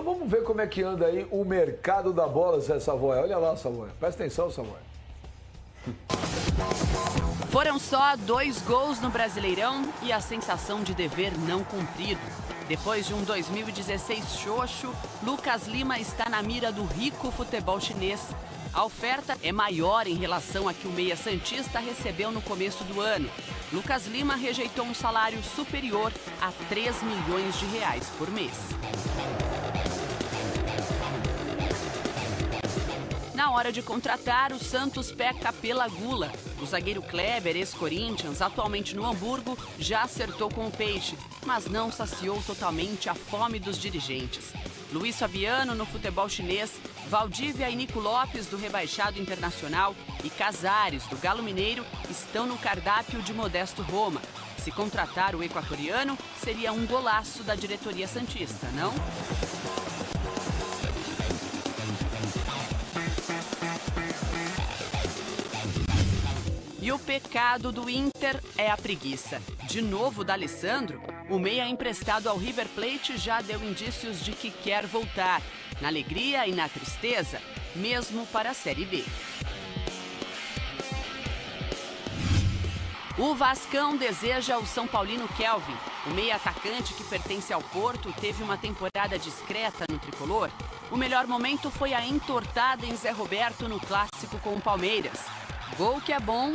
Então vamos ver como é que anda aí o mercado da bola, Zé Savoia. Olha lá, Savoia. Presta atenção, Savoia. Foram só 2 gols no Brasileirão e a sensação de dever não cumprido. Depois de um 2016 xoxo, Lucas Lima está na mira do rico futebol chinês. A oferta é maior em relação a que o meia santista recebeu no começo do ano. Lucas Lima rejeitou um salário superior a 3 milhões de reais por mês. Na hora de contratar, o Santos peca pela gula. O zagueiro Kleber, ex-Corinthians, atualmente no Hamburgo, já acertou com o peixe, mas não saciou totalmente a fome dos dirigentes. Luiz Fabiano, no futebol chinês, Valdívia e Nico Lopes, do rebaixado Internacional, e Casares, do Galo Mineiro, estão no cardápio de Modesto Roma. Se contratar o equatoriano, seria um golaço da diretoria santista, não? E o pecado do Inter é a preguiça. De novo, D'Alessandro, o meia emprestado ao River Plate já deu indícios de que quer voltar. Na alegria e na tristeza, mesmo para a Série B. O Vascão deseja o São Paulino Kelvin. O meia atacante que pertence ao Porto teve uma temporada discreta no tricolor. O melhor momento foi a entortada em Zé Roberto no clássico com o Palmeiras. Gol que é bom.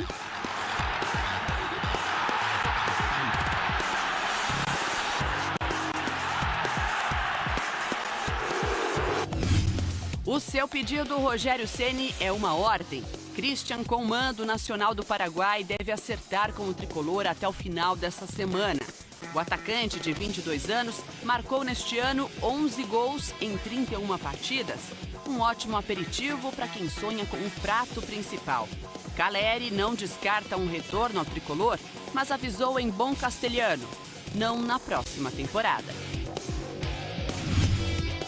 O seu pedido, Rogério Ceni, é uma ordem. Christian Coman, do Nacional do Paraguai, deve acertar com o tricolor até o final dessa semana. O atacante, de 22 anos, marcou neste ano 11 gols em 31 partidas. Um ótimo aperitivo para quem sonha com o prato principal. Caleri não descarta um retorno ao tricolor, mas avisou em bom castelhano, não na próxima temporada.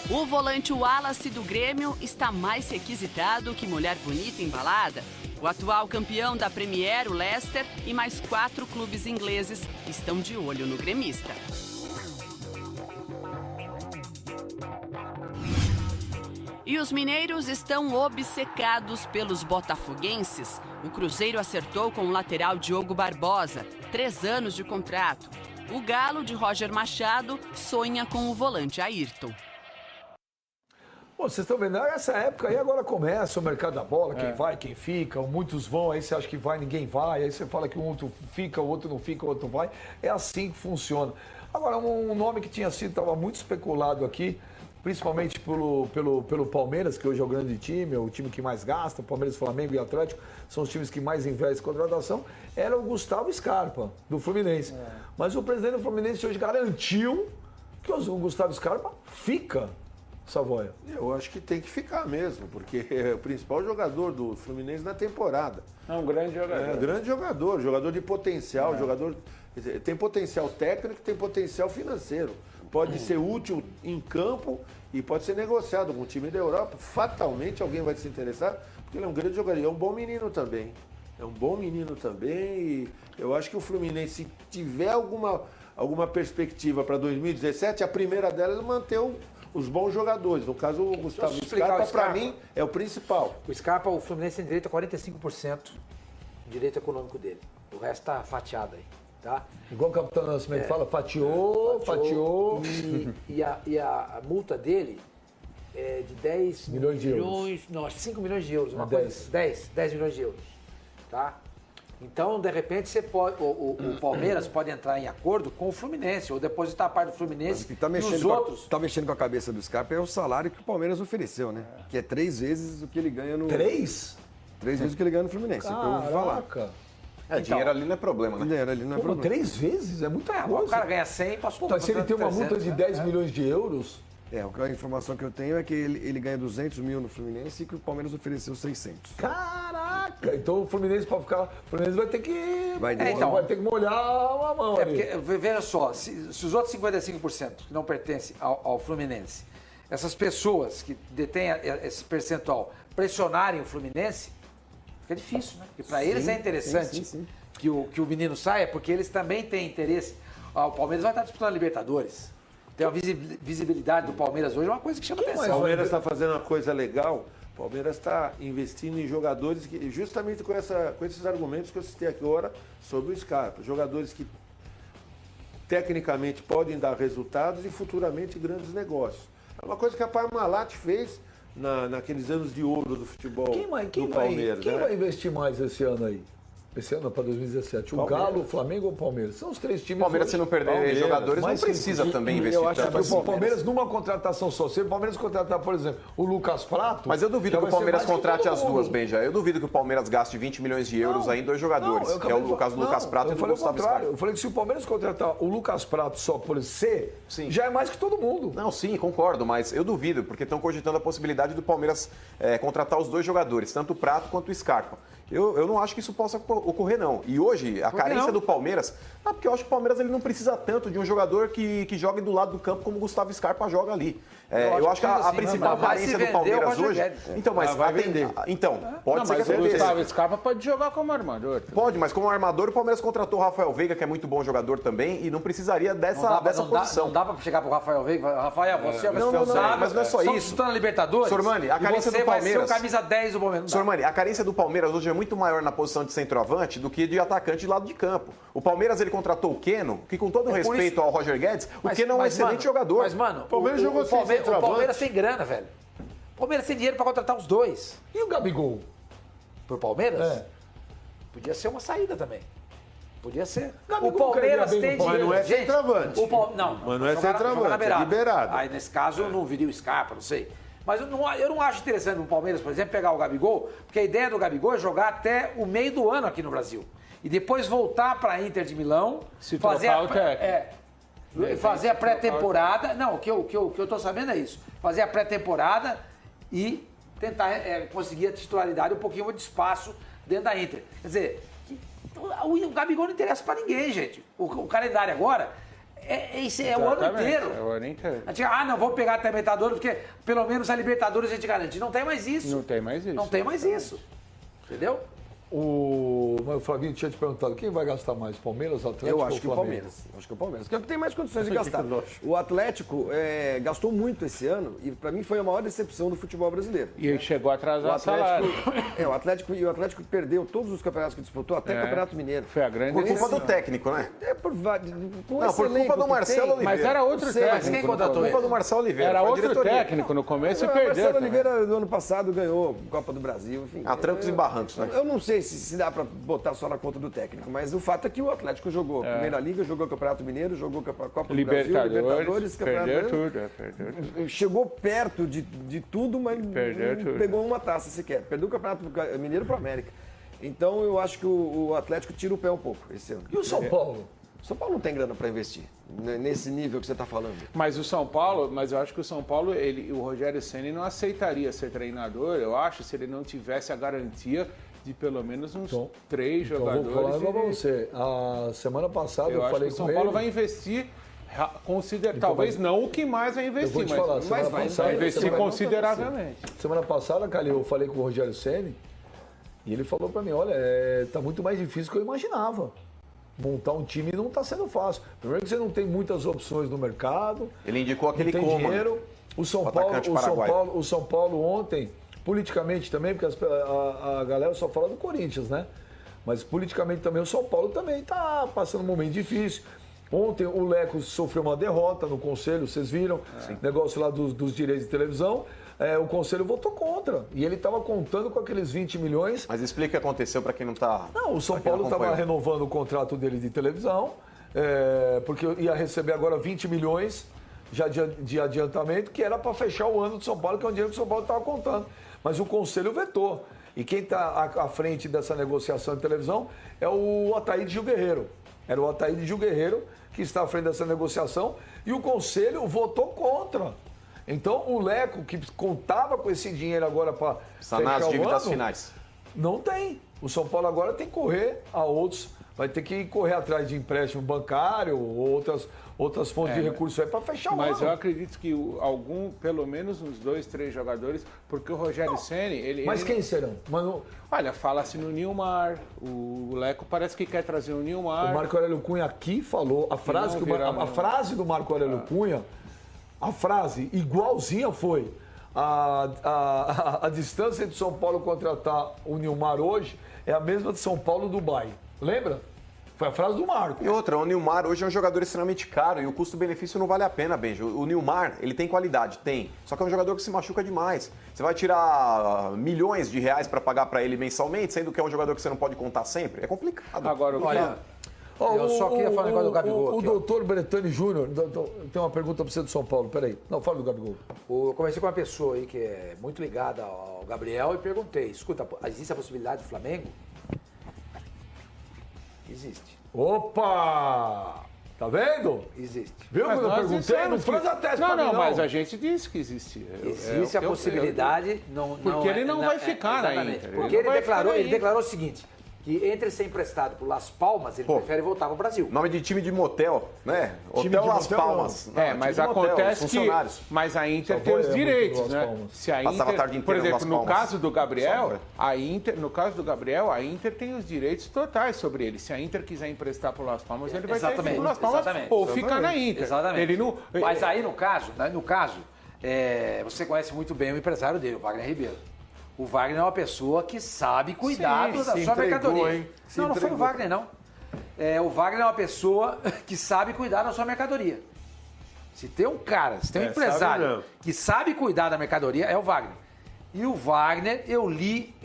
O volante Wallace do Grêmio está mais requisitado que mulher bonita embalada. O atual campeão da Premier, o Leicester, e mais 4 clubes ingleses estão de olho no gremista. E os mineiros estão obcecados pelos botafoguenses. O Cruzeiro acertou com o lateral Diogo Barbosa, 3 anos de contrato. O Galo, de Roger Machado, sonha com o volante Ayrton. Pô, vocês estão vendo, essa época aí agora começa o mercado da bola, quem vai, quem fica, muitos vão, aí você acha que vai, ninguém vai, aí você fala que um outro fica, o outro não fica, o outro vai. É assim que funciona. Agora, um nome que estava muito especulado aqui, principalmente pelo Palmeiras, que hoje é o grande time, é o time que mais gasta, Palmeiras, Flamengo e Atlético, são os times que mais investem em contratação, era o Gustavo Scarpa, do Fluminense. Mas o presidente do Fluminense hoje garantiu que o Gustavo Scarpa fica, Savoia. Eu acho que tem que ficar mesmo, porque é o principal jogador do Fluminense na temporada. É um grande jogador. É um grande jogador de potencial, jogador tem potencial técnico, tem potencial financeiro. Pode ser útil em campo e pode ser negociado com o time da Europa. Fatalmente alguém vai se interessar, porque ele é um grande jogador. E é um bom menino também. E eu acho que o Fluminense, se tiver alguma perspectiva para 2017, a primeira delas é manter os bons jogadores. No caso, o Gustavo Scarpa, para mim, é o principal. O Scarpa, o Fluminense tem direito a 45% do direito econômico dele. O resto tá fatiado aí, tá? Igual o Capitão Nascimento fala, fatiou. E a multa dele é de 10 milhões de euros. Não, 5 milhões de euros, uma 10. coisa, 10 milhões de euros, tá? Então, de repente, você pode, o Palmeiras pode entrar em acordo com o Fluminense, ou depositar a parte do Fluminense nos outros. Tá mexendo com a cabeça do Scarpa é o salário que o Palmeiras ofereceu, né? Que é 3 vezes o que ele ganha no... 3? 3 vezes o que ele ganha no Fluminense, é o que eu ouvi falar. Dinheiro ali não é problema, né? Dinheiro ali não é problema. 3 vezes? É muita coisa. O cara ganha 100, passou. Então, se ele tem uma multa de 10 milhões de euros... A informação que eu tenho é que ele ganha 200 mil no Fluminense e que o Palmeiras ofereceu 600. Caraca! Então o Fluminense, para ficar... O Fluminense vai ter que... Vai ter que molhar a mão ali. Porque, veja só, se os outros 55% que não pertencem ao Fluminense, essas pessoas que detêm esse percentual pressionarem o Fluminense, fica difícil, né? Porque para eles é interessante que o menino saia, porque eles também têm interesse. O Palmeiras vai estar disputando a Libertadores. Tem uma visibilidade do Palmeiras hoje, é uma coisa que chama O atenção. Palmeiras está fazendo uma coisa legal. O Palmeiras está investindo em jogadores que, justamente com esses argumentos que eu citei aqui agora sobre o Scarpa. Jogadores que tecnicamente podem dar resultados e futuramente grandes negócios. É uma coisa que a Parmalat fez naqueles anos de ouro do futebol do Palmeiras. Quem vai investir mais esse ano aí? Esse ano para 2017? O Palmeiras. Galo, o Flamengo ou o Palmeiras? São os três times. O Palmeiras, hoje. se não perder Palmeiras, jogadores, não mas precisa sim, também eu investir acho tanto que assim. O Palmeiras, numa contratação só, se o Palmeiras contratar, por exemplo, o Lucas Prato... Mas eu duvido já que o vai ser Palmeiras mais que contrate todo as mundo. duas, Benja. Eu duvido que o Palmeiras gaste 20 milhões de euros aí em dois jogadores, eu que é acabei o caso do Lucas Prato e eu do falei o Gustavo contrário. Scarpa. Eu falei que se o Palmeiras contratar o Lucas Prato só por ser, Sim. já é mais que todo mundo. Não, sim, concordo, mas eu duvido, porque estão cogitando a possibilidade do Palmeiras contratar os dois jogadores, tanto o Prato quanto o Scarpa. Eu não acho que isso possa ocorrer, não. E hoje, a carência do Palmeiras... porque eu acho que o Palmeiras ele não precisa tanto de um jogador que jogue do lado do campo como o Gustavo Scarpa joga ali. Eu acho que a principal carência do Palmeiras hoje... Então, mas vai vender. Então, pode ser que Mas o aconteça. Gustavo Scarpa pode jogar como armador. Pode, mas como armador, o Palmeiras contratou o Rafael Veiga, que é muito bom jogador também, e não precisaria dessa posição. Não dá pra chegar pro Rafael Veiga. Rafael, você é o Não, responsável. mas não é só Só isso. disputando a Libertadores. Sormani, a carência e você do vai ser o Palmeiras- camisa 10 do momento. Sormani, a carência do Palmeiras hoje é muito maior na posição de centroavante do que de atacante de lado de campo. O Palmeiras ele contratou o Keno, que com todo respeito ao Roger Guedes, o Keno é um excelente jogador. Mas, mano, Palmeiras jogou sem o centroavante. Palmeiras tem grana, velho. O Palmeiras tem dinheiro pra contratar os dois. E o Gabigol? Pro Palmeiras? É. Podia ser uma saída também. Podia ser. Gabigol O Palmeiras cairia bem tem no dinheiro. Palmeiras. Mas não é Gente, centroavante. Não, Mas não é jogar na centroavante, beirada. é liberado. Aí, nesse caso, eu não viria o Scarpa, não sei. Mas eu não acho interessante o Palmeiras, por exemplo, pegar o Gabigol, porque a ideia do Gabigol é jogar até o meio do ano aqui no Brasil. E depois voltar para a Inter de Milão, Se fazer trocar o técnico. fazer a pré-temporada. Não, o que eu tô sabendo é isso. Fazer a pré-temporada e tentar conseguir a titularidade, um pouquinho de espaço dentro da Inter. Quer dizer, o Gabigol não interessa para ninguém, gente. O calendário agora é o ano inteiro. É o ano inteiro. A gente, não, vou pegar até a Libertadores, porque pelo menos a Libertadores a gente garante. Não tem mais isso. Não tem mais isso. Não tem mais isso. Entendeu? Mas o Flavinho tinha te perguntado, quem vai gastar mais, Palmeiras, Atlético Eu ou acho que o Flamengo? Palmeiras. Acho que o Palmeiras. Que é o que tem mais condições de gastar. O Atlético gastou muito esse ano e para mim foi a maior decepção do futebol brasileiro. E ele chegou a O atrasar o salário. Atlético, o Atlético perdeu todos os campeonatos que disputou, até o Campeonato Mineiro. Foi a grande Por culpa decisão. do técnico, né? Por Não, por culpa do Marcelo Oliveira. Mas era outro sei, mas técnico. quem no contratou começo. Culpa do Marcelo Oliveira. Era foi a outro diretoria. técnico no começo e O perdeu. Marcelo também. Oliveira, no ano passado, ganhou Copa do Brasil. Enfim, A trancos e barrancos, né? Eu não sei se dá para botar só na conta do técnico, mas o fato é que o Atlético jogou Primeira Liga, jogou Campeonato Mineiro, jogou Copa do Brasil, Libertadores, Campeonato Perdeu Brasileiro. tudo. Perdeu. Chegou perto de tudo, mas Perdeu não tudo. pegou uma taça sequer. Perdeu o Campeonato Mineiro para o América. Então eu acho que o Atlético tira o pé um pouco esse ano. E o São Paulo? O São Paulo não tem grana para investir nesse nível que você está falando. Mas o São Paulo, eu acho que o São Paulo, o Rogério Ceni não aceitaria ser treinador, eu acho, se ele não tivesse a garantia de pelo menos uns 3 Então, jogadores. vou falar de- pra você. A semana passada eu, Eu acho falei que o com São Paulo ele. vai investir, talvez não o que mais vai Eu investir, vou te mas falar, semana vai passada, vai investir semana- consideravelmente. Semana passada, Calil, eu falei com o Rogério Ceni e ele falou pra mim, olha, tá muito mais difícil do que eu imaginava. Montar um time não tá sendo fácil. Primeiro que você não tem muitas opções no mercado. Ele indicou aquele não tem Coman. dinheiro. O São O Paulo, atacante o São paraguaio. Paulo, o São Paulo ontem, politicamente também, porque a galera só fala do Corinthians, né? Mas politicamente também o São Paulo também tá passando um momento difícil. Ontem o Leco sofreu uma derrota no conselho, vocês viram? Negócio lá dos direitos de televisão. O conselho votou contra. E ele estava contando com aqueles 20 milhões. Mas explica o que aconteceu para quem não está. Não, o São Paulo estava renovando o contrato dele de televisão, porque ia receber agora 20 milhões já de adiantamento, que era para fechar o ano do São Paulo, que é um dinheiro que o São Paulo estava contando. Mas o conselho vetou. E quem está à frente dessa negociação de televisão é o Ataíde Gil Guerreiro. Era o Ataíde Gil Guerreiro que está à frente dessa negociação e o conselho votou contra. Então o Leco, que contava com esse dinheiro agora para Está fechar nas o dívidas ano, finais. não tem. O São Paulo agora tem que correr a outros, vai ter que correr atrás de empréstimo bancário ou outras fontes de recursos aí para fechar o Mas ano. eu acredito que pelo menos uns 2, 3 jogadores, porque o Rogério Ceni, ele... Mas ele- quem serão? Mano, Olha, fala-se no Nilmar, o Leco parece que quer trazer o Nilmar. o Marco Aurélio Cunha aqui falou, a frase do Marco Aurélio Cunha A frase igualzinha foi: a distância de São Paulo contratar o Nilmar hoje é a mesma de São Paulo-Dubai. Lembra? Foi a frase do Marco. E outra, o Nilmar hoje é um jogador extremamente caro e o custo-benefício não vale a pena, Benjo. O Nilmar, ele tem qualidade? Tem. Só que é um jogador que se machuca demais. Você vai tirar milhões de reais para pagar para ele mensalmente, sendo que é um jogador que você não pode contar sempre? É complicado. Agora, Olha, eu só queria falar um negócio do Gabigol. O doutor Bretani Júnior tem uma pergunta para você do São Paulo. Peraí. Não, fala do Gabigol. Eu conversei com uma pessoa aí que é muito ligada ao Gabriel e perguntei, escuta, existe a possibilidade do Flamengo? Existe. Opa! Tá vendo? Existe. Viu quando eu perguntei? Não faz a teste pra mim, não. Mas a gente disse que existia. Existe a possibilidade. Porque ele não vai ficar na exatamente. Inter. Porque ele declarou o seguinte, que entre ser emprestado por Las Palmas, ele prefere voltar para o Brasil. Nome de time de motel, né? Time Hotel de Las motel, Palmas. não. Não, Mas time de motel, acontece funcionários. que... Mas a Inter Só tem os foi, direitos, muito Las né? Palmas. Se a Passava a tarde Inter, por inteira em exemplo, Las no Palmas. caso do Gabriel, Só, a Inter tem os direitos totais sobre ele. Se a Inter quiser emprestar para o Las Palmas, ele vai ter que ir Exatamente, para Las Palmas exatamente. ou ficar na Inter. Exatamente. Ele não... Mas aí, no caso, você conhece muito bem o empresário dele, o Wagner Ribeiro. O Wagner é uma pessoa que sabe cuidar da sua mercadoria. Hein? Não foi o Wagner, não. O Wagner é uma pessoa que sabe cuidar da sua mercadoria. Se tem um cara, se tem um empresário que sabe cuidar da mercadoria, é o Wagner. E o Wagner, eu li...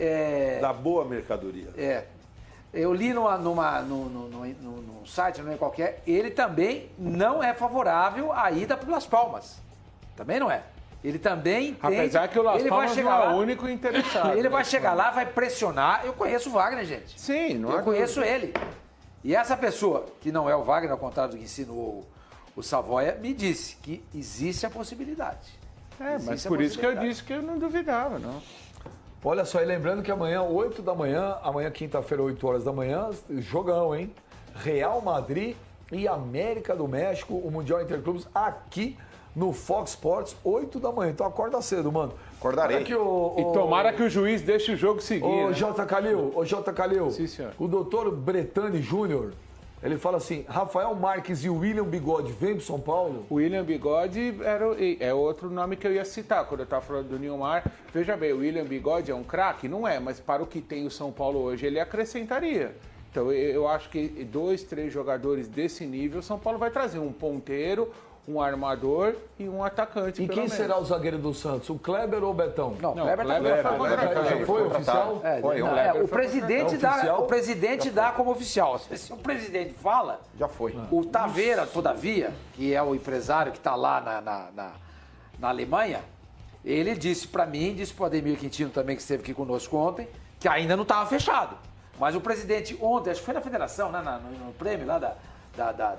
Da boa mercadoria. Eu li num site, não é qualquer, ele também não é favorável à ida para Las Palmas. Também não é. Ele também tem... Apesar que o Las ele Palmas vai chegar não é lá, o único interessado. Ele vai chegar lá, vai pressionar. Eu conheço o Wagner, gente. Sim, não Eu há conheço dúvida. ele. E essa pessoa, que não é o Wagner, ao contrário do que ensinou o Savoia, me disse que existe a possibilidade. Mas Existe a por isso que eu possibilidade. disse que eu não duvidava, não. Olha só, e lembrando que amanhã, 8 da manhã, amanhã, quinta-feira, 8 horas da manhã, jogão, hein? Real Madrid e América do México, o Mundial Interclubes, aqui no Fox Sports, 8 da manhã. Então acorda cedo, mano. Acordarei. Aqui, E tomara que o juiz deixe o jogo seguir. Ô, né? J. Calil, Sim, senhor. o doutor Bretani Júnior, ele fala assim, Rafael Marques e William Bigode vêm pro São Paulo? O William Bigode é outro nome que eu ia citar quando eu estava falando do Nilmar. Veja bem, o William Bigode é um craque? Não é, mas para o que tem o São Paulo hoje, ele acrescentaria. Então eu acho que 2, 3 jogadores desse nível, o São Paulo vai trazer um ponteiro, um armador e um atacante. E pelo quem menos. será o zagueiro do Santos? O Kleber ou o Betão? Não, Não, o Kleber Kleber tá foi Já foi oficial? o presidente É oficial? o presidente dá como oficial. Se o presidente fala, Já foi. o Taveira, todavia, que é o empresário que está lá na Alemanha, ele disse para mim, disse para o Ademir Quintino também, que esteve aqui conosco ontem, que ainda não estava fechado. Mas o presidente ontem, acho que foi na federação, né, no prêmio lá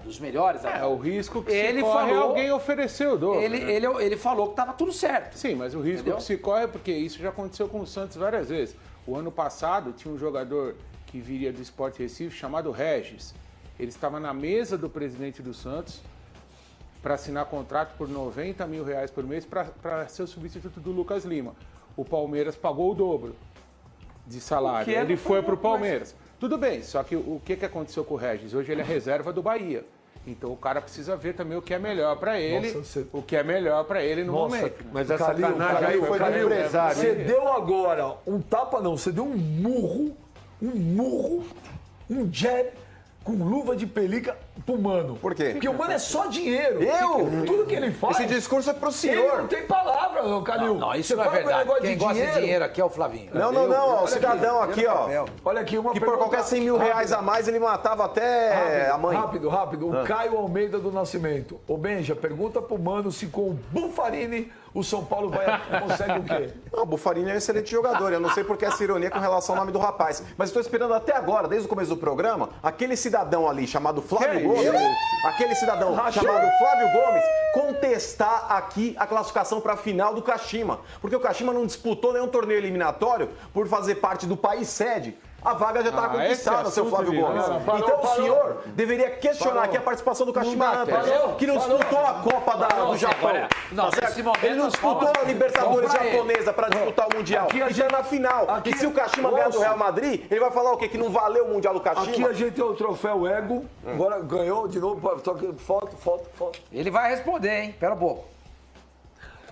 dos melhores. O risco que ele se corre falou, alguém ofereceu o dobro. ele falou que estava tudo certo. Sim, mas o risco Entendeu? que se corre é porque isso já aconteceu com o Santos várias vezes. O ano passado tinha um jogador que viria do Sport Recife chamado Regis. Ele estava na mesa do presidente do Santos para assinar contrato por R$90 mil por mês para ser o substituto do Lucas Lima. O Palmeiras pagou o dobro de salário. Ele foi para o Palmeiras. Tudo bem, só que o que aconteceu com o Regis? Hoje ele é reserva do Bahia. Então o cara precisa ver também o que é melhor para ele, o que é melhor para ele no momento. Mas a Calil, sacanagem aí foi do Calil, empresário. Você hein? deu agora um tapa, não, você deu um murro, um jab com luva de pelica pro Mano. Por quê? Porque o Mano é só dinheiro. Eu? Tudo que ele faz. Esse discurso é pro Ele senhor. não tem palavra, não, Calil. Não, isso Você não é fala com verdade. negócio Quem de gosta de dinheiro aqui é o Flavinho. Não, ó, o cidadão aqui, ó. Olha aqui, uma Que por pergunta qualquer 100 mil reais a mais ele matava até a mãe. Rápido. O Caio Almeida do Nascimento. Ô, Benja, pergunta pro Mano se com o Buffarini o São Paulo consegue o quê? Não, o Buffarini é um excelente jogador. Eu não sei porque essa ironia com relação ao nome do rapaz. Mas estou esperando até agora, desde o começo do programa, aquele cidadão ali chamado Flávio Gomes, chamado Flávio Gomes, contestar aqui a classificação para a final do Kashima. Porque o Kashima não disputou nenhum torneio eliminatório por fazer parte do país sede. A vaga já está conquistada, seu Flávio Gomes. Então o senhor deveria questionar aqui a participação do Kashima Antlers, que não disputou a Copa do Japão. Não, Tá certo? nesse momento Ele não as disputou palmas a Libertadores vão pra japonesa para disputar o Mundial. E já na final. E se o Kashima ganhar do Real Madrid, ele vai falar o quê? Que não valeu o Mundial do Kashima? Aqui a gente tem o troféu Ego. Agora ganhou de novo. Foto. Ele vai responder, hein? Pera um pouco.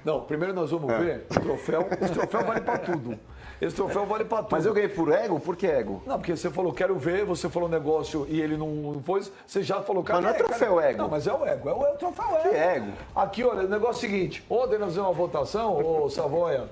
Não, primeiro nós vamos ver o troféu. Esse troféu vale para tudo. Esse troféu vale para tudo. Mas eu ganhei por ego? Por que ego? Não, porque você falou, quero ver, você falou um negócio e ele não pôs, você já falou, cara. Mas não é troféu ego. Não, mas é o ego, é o troféu ego. Que ego? Aqui, olha, o negócio é o seguinte, ontem nós fizemos uma votação, ô Savoia,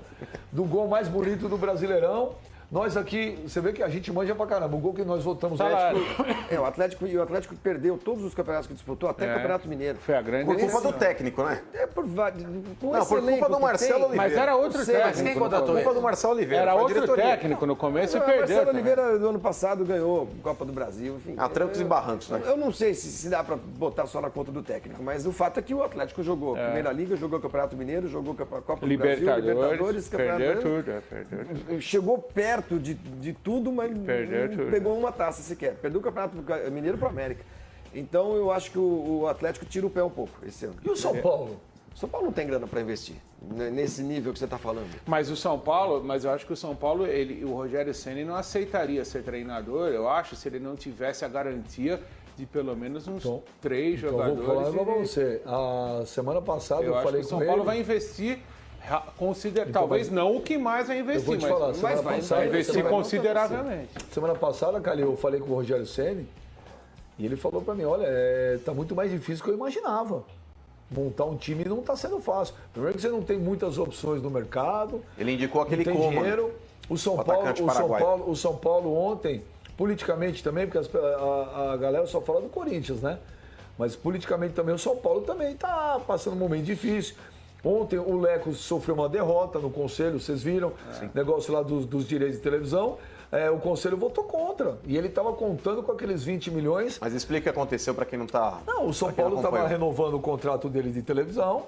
do gol mais bonito do Brasileirão. Nós aqui, você vê que a gente manja pra caramba. O gol que nós votamos o Atlético perdeu todos os campeonatos que disputou, até o Campeonato Mineiro. Foi a grande Por culpa do técnico, né? Por culpa do Marcelo Oliveira. Mas era outro técnico. Mas quem contratou Por culpa ele? do Marcelo Oliveira. Era foi a outro diretoria. técnico no começo e O perdeu. Marcelo também. Oliveira, do ano passado, ganhou Copa do Brasil. Enfim, A trancos e barrancos, né? Eu não sei se dá para botar só na conta do técnico, mas o fato é que o Atlético jogou Primeira Liga, jogou Campeonato Mineiro, jogou Copa do Brasil, Libertadores, perdeu Campeonato tudo. Chegou perto de tudo, mas Perdeu não tudo. pegou uma taça sequer. Perdeu o Campeonato Mineiro para o América. Então eu acho que o Atlético tira o pé um pouco esse ano. E o São Paulo? O São Paulo não tem grana para investir nesse nível que você está falando. Mas o São Paulo, eu acho que o São Paulo, o Rogério Ceni não aceitaria ser treinador, eu acho, se ele não tivesse a garantia de pelo menos uns 3 jogadores. Eu vou falar pra você. A semana passada eu acho falei que o com São Paulo ele. vai investir, talvez não o que mais vai Eu investir, vou te falar, semana vai passada, investir semana- consideravelmente. Semana passada, Calil, eu falei com o Rogério Ceni e ele falou pra mim, olha, tá muito mais difícil do que eu imaginava. Montar um time não tá sendo fácil. Primeiro que você não tem muitas opções no mercado. Ele indicou aquele não tem Coman. dinheiro. O São atacante paraguaio. São Paulo ontem, politicamente também, porque a galera só fala do Corinthians, né? Mas politicamente também o São Paulo também tá passando um momento difícil. Ontem o Leco sofreu uma derrota no conselho, vocês viram? Negócio lá dos direitos de televisão. O conselho votou contra. E ele estava contando com aqueles 20 milhões. Mas explica o que aconteceu para quem não está. Não, o São Paulo estava renovando o contrato dele de televisão,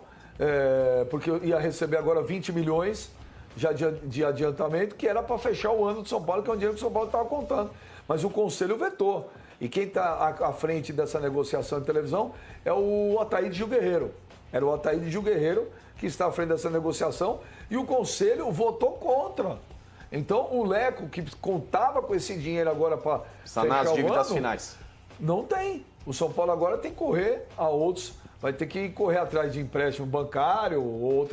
porque ia receber agora 20 milhões já de adiantamento, que era para fechar o ano do São Paulo, que é um dinheiro que o São Paulo estava contando. Mas o conselho vetou. E quem está à frente dessa negociação de televisão é o Ataíde Gil Guerreiro. Era o Ataíde Gil Guerreiro que está à frente dessa negociação e o conselho votou contra. Então o Leco, que contava com esse dinheiro agora para sanar as dívidas finais. Não tem. O São Paulo agora tem que correr a outros, vai ter que correr atrás de empréstimo bancário ou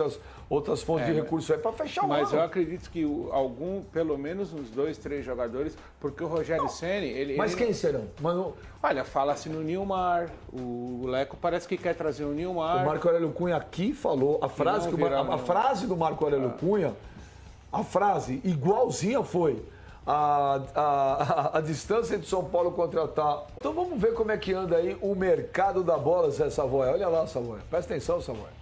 outras fontes de recursos para fechar o ano. Mas eu acredito que pelo menos uns 2, 3 jogadores, porque o Rogério Ceni, Mas quem serão? Mano, olha, fala-se no Nilmar, o Leco parece que quer trazer o Nilmar. o Marco Aurélio Cunha aqui falou, a frase do Marco Aurélio Cunha, a frase igualzinha foi a distância entre São Paulo contratar. Então vamos ver como é que anda aí o mercado da bola, Zé Savoia. Olha lá, Savoia. Presta atenção, Savoia.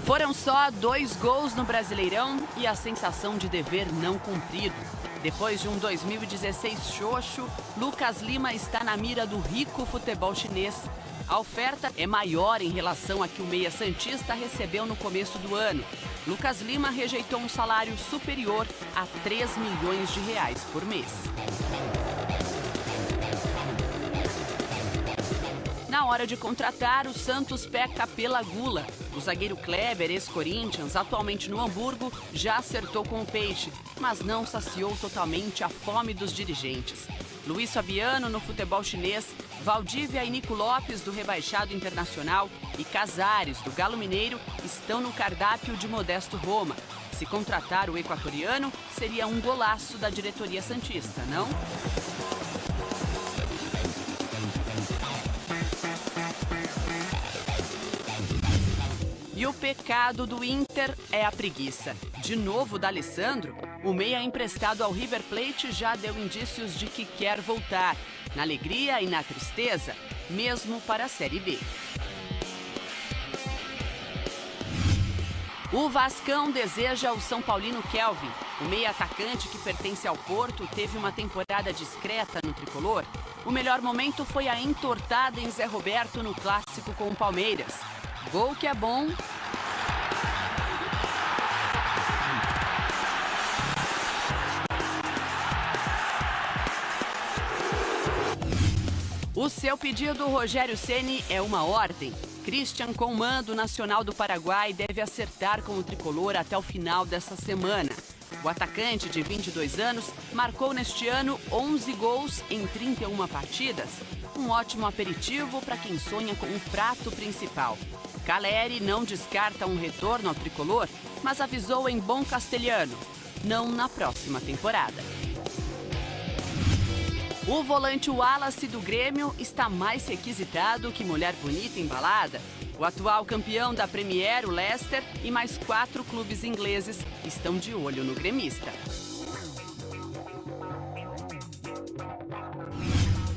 Foram só 2 gols no Brasileirão e a sensação de dever não cumprido. Depois de um 2016 xoxo, Lucas Lima está na mira do rico futebol chinês. A oferta é maior em relação a que o meia santista recebeu no começo do ano. Lucas Lima rejeitou um salário superior a 3 milhões de reais por mês. Na hora de contratar, o Santos peca pela gula. O zagueiro Kleber, ex-Corinthians, atualmente no Hamburgo, já acertou com o Peixe, mas não saciou totalmente a fome dos dirigentes. Luiz Fabiano, no futebol chinês, Valdívia e Nico Lopes, do rebaixado Internacional, e Casares, do Galo Mineiro, estão no cardápio de Modesto Roma. Se contratar o equatoriano, seria um golaço da diretoria santista, não? E o pecado do Inter é a preguiça. De novo, D'Alessandro, o meia emprestado ao River Plate já deu indícios de que quer voltar, na alegria e na tristeza, mesmo para a Série B. O Vascão deseja o São Paulino Kelvin. O meia atacante que pertence ao Porto teve uma temporada discreta no tricolor. O melhor momento foi a entortada em Zé Roberto no clássico com o Palmeiras. Gol que é bom. O seu pedido, Rogério Ceni, é uma ordem. Christian Coman, do Nacional do Paraguai, deve acertar com o tricolor até o final dessa semana. O atacante de 22 anos marcou neste ano 11 gols em 31 partidas. Um ótimo aperitivo para quem sonha com o prato principal. Caleri não descarta um retorno ao tricolor, mas avisou em bom castelhano, não na próxima temporada. O volante Wallace do Grêmio está mais requisitado que mulher bonita embalada. O atual campeão da Premier, o Leicester, e mais 4 clubes ingleses estão de olho no gremista.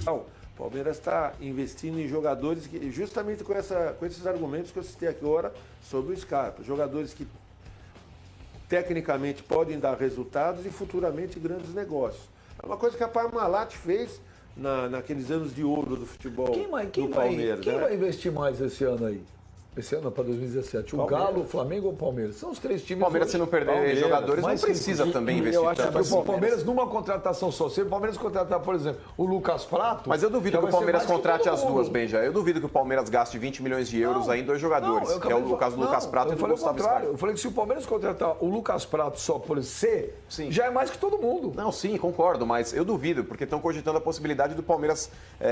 O Palmeiras está investindo em jogadores que, justamente com esses argumentos que eu citei aqui agora sobre o Scarpa. Jogadores que tecnicamente podem dar resultados e futuramente grandes negócios. É uma coisa que a Parmalat fez naqueles anos de ouro do futebol do Palmeiras. Quem vai investir mais esse ano aí? Esse ano para 2017? O Galo, o Flamengo ou o Palmeiras? São os 3 times. O Palmeiras, se não perder jogadores, não precisa também investir tanto. O Palmeiras, numa contratação só, se o Palmeiras contratar, por exemplo, o Lucas Prato... Mas eu duvido que o Palmeiras contrate as duas, Benja. Eu duvido que o Palmeiras gaste 20 milhões de euros aí em 2 jogadores, que é o caso do Lucas Prato e do Gustavo Scarpa. Eu falei que se o Palmeiras contratar o Lucas Prato só por ser, já é mais que todo mundo. Não, sim, concordo, mas eu duvido, porque estão cogitando a possibilidade do Palmeiras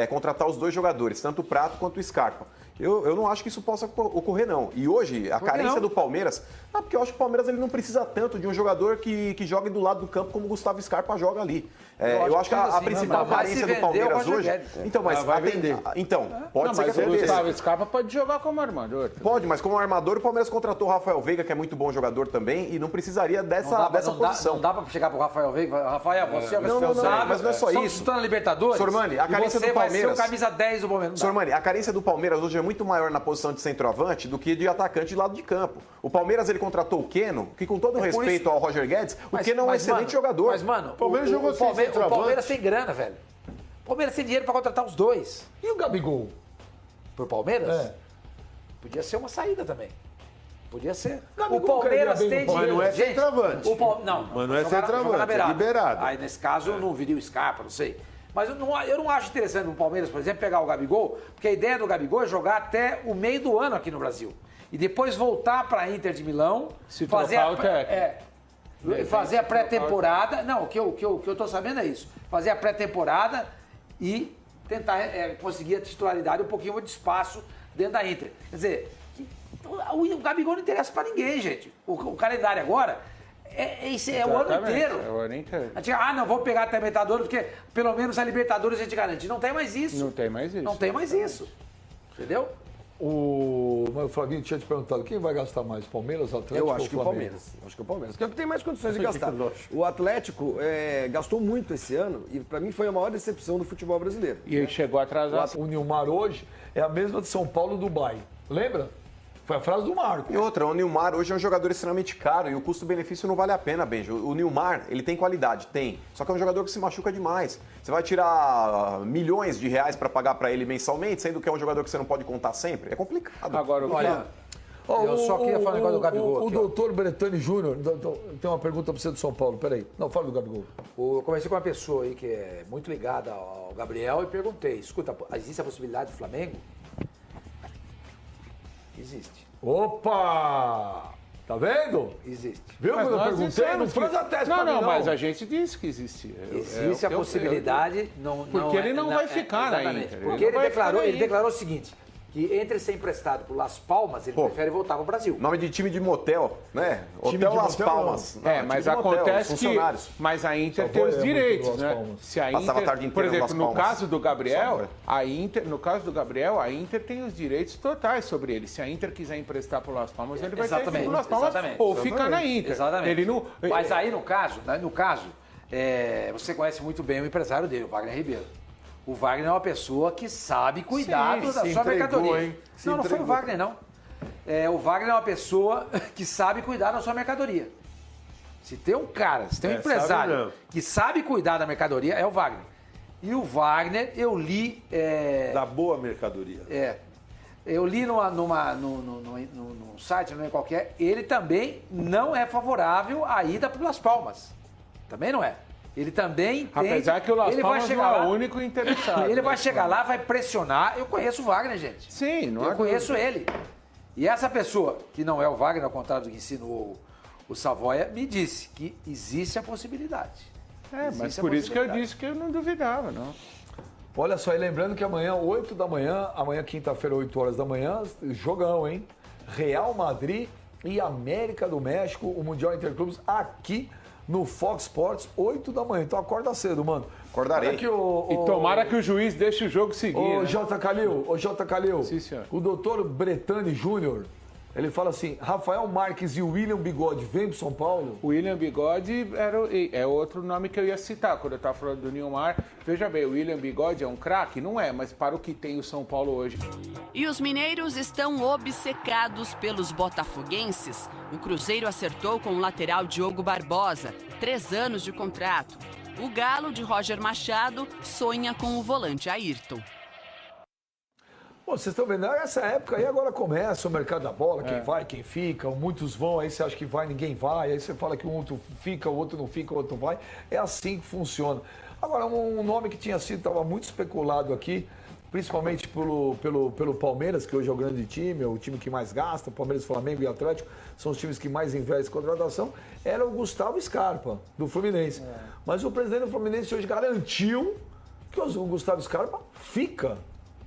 contratar os 2 jogadores, tanto o Prato quanto o Scarpa. Eu não acho que isso possa ocorrer, não. E hoje, a carência do Palmeiras... porque eu acho que o Palmeiras ele não precisa tanto de um jogador que jogue do lado do campo como o Gustavo Scarpa joga ali. Eu acho que a principal carência do Palmeiras hoje... Então, mas vai vender. Então, pode ser que o Gustavo Scarpa pode jogar como armador. Pode, mas como armador, o Palmeiras contratou o Rafael Veiga, que é muito bom jogador também, e não precisaria dessa posição. Não dá pra chegar pro Rafael Veiga. Rafael, você é o responsável. Mas não é só isso. Você está na Libertadores. Sormani, a carência do Palmeiras... Você vai ser o camisa 10 do momento. Sormani, a carência do Palmeiras hoje é muito maior na posição de centroavante do que de atacante de lado de campo. O Palmeiras ele contratou o Keno, que com todo respeito ao Roger Guedes, o Keno é um excelente jogador. Mas, mano, o Palmeiras jogou sem centroavante. O Palmeiras tem grana, velho. O Palmeiras tem dinheiro pra contratar os 2. E o Gabigol? Pro Palmeiras? Podia ser uma saída também. Podia ser. Gabigol, O Palmeiras tem dinheiro. Mas não é centroavante. Não, mas não é centroavante, é liberado. Aí, nesse caso, eu não viria o Scarpa, não sei. Mas eu não acho interessante o Palmeiras, por exemplo, pegar o Gabigol, porque a ideia do Gabigol é jogar até o meio do ano aqui no Brasil. E depois voltar para a Inter de Milão, fazer a pré-temporada. Não, o que eu estou sabendo é isso. Fazer a pré-temporada e tentar conseguir a titularidade, um pouquinho de espaço dentro da Inter. Quer dizer, o Gabigol não interessa para ninguém, gente. O calendário agora... É o ano inteiro. É o ano inteiro. Não, vou pegar até a Libertadores, porque pelo menos a Libertadores a gente garante. Não tem mais isso. Não tem mais isso. Não tem mais isso. Entendeu? O Flavinho tinha te perguntado, quem vai gastar mais, Palmeiras, Atlético Eu ou acho que o Flamengo? Palmeiras. Acho que o Palmeiras. Que é o que tem mais condições de gastar. O Atlético gastou muito esse ano e para mim foi a maior decepção do futebol brasileiro. E ele chegou atrasado. O Nilmar hoje é a mesma de São Paulo e Dubai. Lembra? Foi a frase do Marco. E outra, o Nilmar hoje é um jogador extremamente caro e o custo-benefício não vale a pena, Benjo. O Nilmar, ele tem qualidade? Tem. Só que é um jogador que se machuca demais. Você vai tirar milhões de reais para pagar para ele mensalmente, sendo que é um jogador que você não pode contar sempre? É complicado. Agora, olha, eu só queria falar um negócio do Gabigol. O doutor Bretani Júnior tem uma pergunta para você do São Paulo. Peraí. Não, fala do Gabigol. Eu conversei com uma pessoa aí que é muito ligada ao Gabriel e perguntei, escuta, existe a possibilidade do Flamengo? Existe. Opa! Tá vendo? Existe. Viu quando eu perguntei? Não faz a teste pra mim, não. Mas a gente disse que existia. Existe a possibilidade. Porque ele não vai ficar na Inter. Inter. Porque ele declarou o seguinte, que entre ser emprestado por Las Palmas, ele prefere voltar para o Brasil. Nome de time de motel, né? Time Hotel de Las motel, Palmas. Mas acontece que... Mas a Inter tem os direitos, né? Se a Inter, por exemplo, no caso do Gabriel, a Inter tem os direitos totais sobre ele. Se a Inter quiser emprestar para o Las Palmas, ele vai ter que ir para o Las Palmas ou ficar na Inter. Exatamente. Ele não... Mas aí, no caso, você conhece muito bem o empresário dele, o Wagner Ribeiro. O Wagner é uma pessoa que sabe cuidar da sua mercadoria. Não foi o Wagner, não. O Wagner é uma pessoa que sabe cuidar da sua mercadoria. Se tem um empresário que sabe cuidar da mercadoria, é o Wagner. E o Wagner, eu li... Da boa mercadoria. Eu li num site, não é qualquer, ele também não é favorável à ida para Las Palmas. Também não é. Ele também tem... Apesar que o Las Palmas não é o único interessado. Ele vai chegar lá, vai pressionar. Eu conheço o Wagner, gente. Sim, não é. Eu conheço ele. E essa pessoa, que não é o Wagner, ao contrário do que ensinou o Savoia, me disse que existe a possibilidade. Mas por isso que eu disse que eu não duvidava, não. Olha só, e lembrando que amanhã, 8 da manhã, amanhã quinta-feira, 8 horas da manhã, jogão, hein? Real Madrid e América do México, o Mundial Interclubes, aqui no Fox Sports, 8 da manhã. Então acorda cedo, mano. Acordarei. Aqui, E tomara que o juiz deixe o jogo seguir. Ô, né? J. Calil, Sim, senhor. o doutor Bretani Júnior, ele fala assim, Rafael Marques e William Bigode vêm pro São Paulo? O William Bigode é outro nome que eu ia citar quando eu estava falando do Nilmar. Veja bem, o William Bigode é um craque? Não é, mas para o que tem o São Paulo hoje. E os mineiros estão obcecados pelos botafoguenses. O Cruzeiro acertou com o lateral Diogo Barbosa, 3 anos de contrato. O Galo, de Roger Machado, sonha com o volante Ayrton. Pô, vocês estão vendo, essa época aí agora começa o mercado da bola, quem vai, quem fica, muitos vão, aí você acha que vai, ninguém vai, aí você fala que um outro fica, o outro não fica, o outro vai. É assim que funciona. Agora, um nome que tinha sido, estava muito especulado aqui, principalmente pelo Palmeiras, que hoje é o grande time, é o time que mais gasta, Palmeiras, Flamengo e Atlético, são os times que mais investem em contratação, era o Gustavo Scarpa, do Fluminense. Mas o presidente do Fluminense hoje garantiu que o Gustavo Scarpa fica.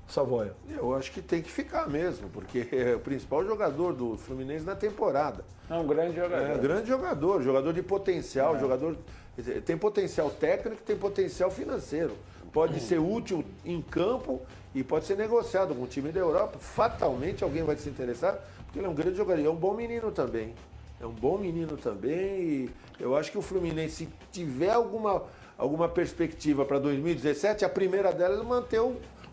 Savoia. Eu acho que tem que ficar mesmo, porque é o principal jogador do Fluminense na temporada. É um grande jogador. É, grande jogador de potencial, jogador tem potencial técnico, tem potencial financeiro. Pode ser útil em campo e pode ser negociado com um time da Europa. Fatalmente alguém vai se interessar, porque ele é um grande jogador. E é um bom menino também. É um bom menino também e eu acho que o Fluminense, se tiver alguma perspectiva para 2017, a primeira delas é manter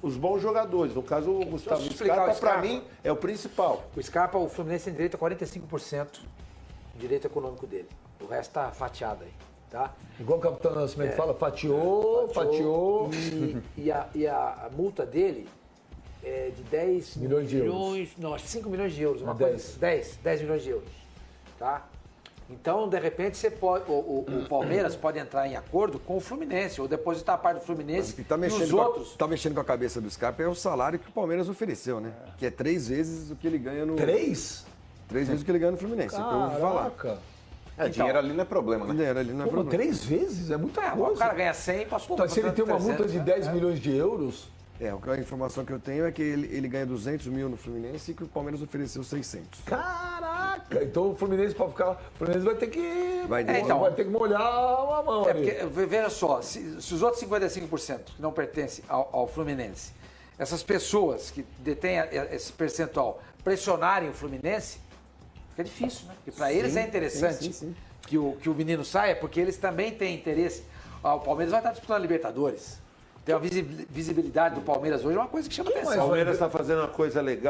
os bons jogadores. No caso, o Gustavo Scarpa, para mim, é o principal. O Scarpa, o Fluminense tem direito a 45% do direito econômico dele. O resto tá fatiado aí, tá? Igual o Capitão Nascimento fala, fatiou. E a multa dele é de 10 milhões de euros. Não, 5 milhões de euros, uma 10. coisa. 10 milhões de euros, tá? Então, de repente, você pode, o Palmeiras pode entrar em acordo com o Fluminense, ou depositar a parte do Fluminense que tá nos outros. Tá mexendo com a cabeça do Scarpa é o salário que o Palmeiras ofereceu, né? Que é 3 vezes o que ele ganha no... 3? 3 vezes o que ele ganha no Fluminense, é o que eu ouvi falar. Caraca. Dinheiro ali não é problema, né? Dinheiro ali não é Pô, problema. 3 vezes? É muita coisa. O cara ganha 100, passou Então, se ele tem uma multa de 10 né? milhões de euros... A informação que eu tenho é que ele ganha 200 mil no Fluminense e que o Palmeiras ofereceu 600. Caraca! Então o Fluminense, para ficar... O Fluminense vai ter que... Vai ter que molhar a mão ali. Porque, veja só, se os outros 55% que não pertencem ao Fluminense, essas pessoas que detêm esse percentual pressionarem o Fluminense, fica difícil, né? Porque para eles é interessante sim. Que o menino saia, porque eles também têm interesse. O Palmeiras vai estar disputando a Libertadores. Tem a visibilidade do Palmeiras hoje, é uma coisa que chama atenção. O Palmeiras está fazendo uma coisa legal.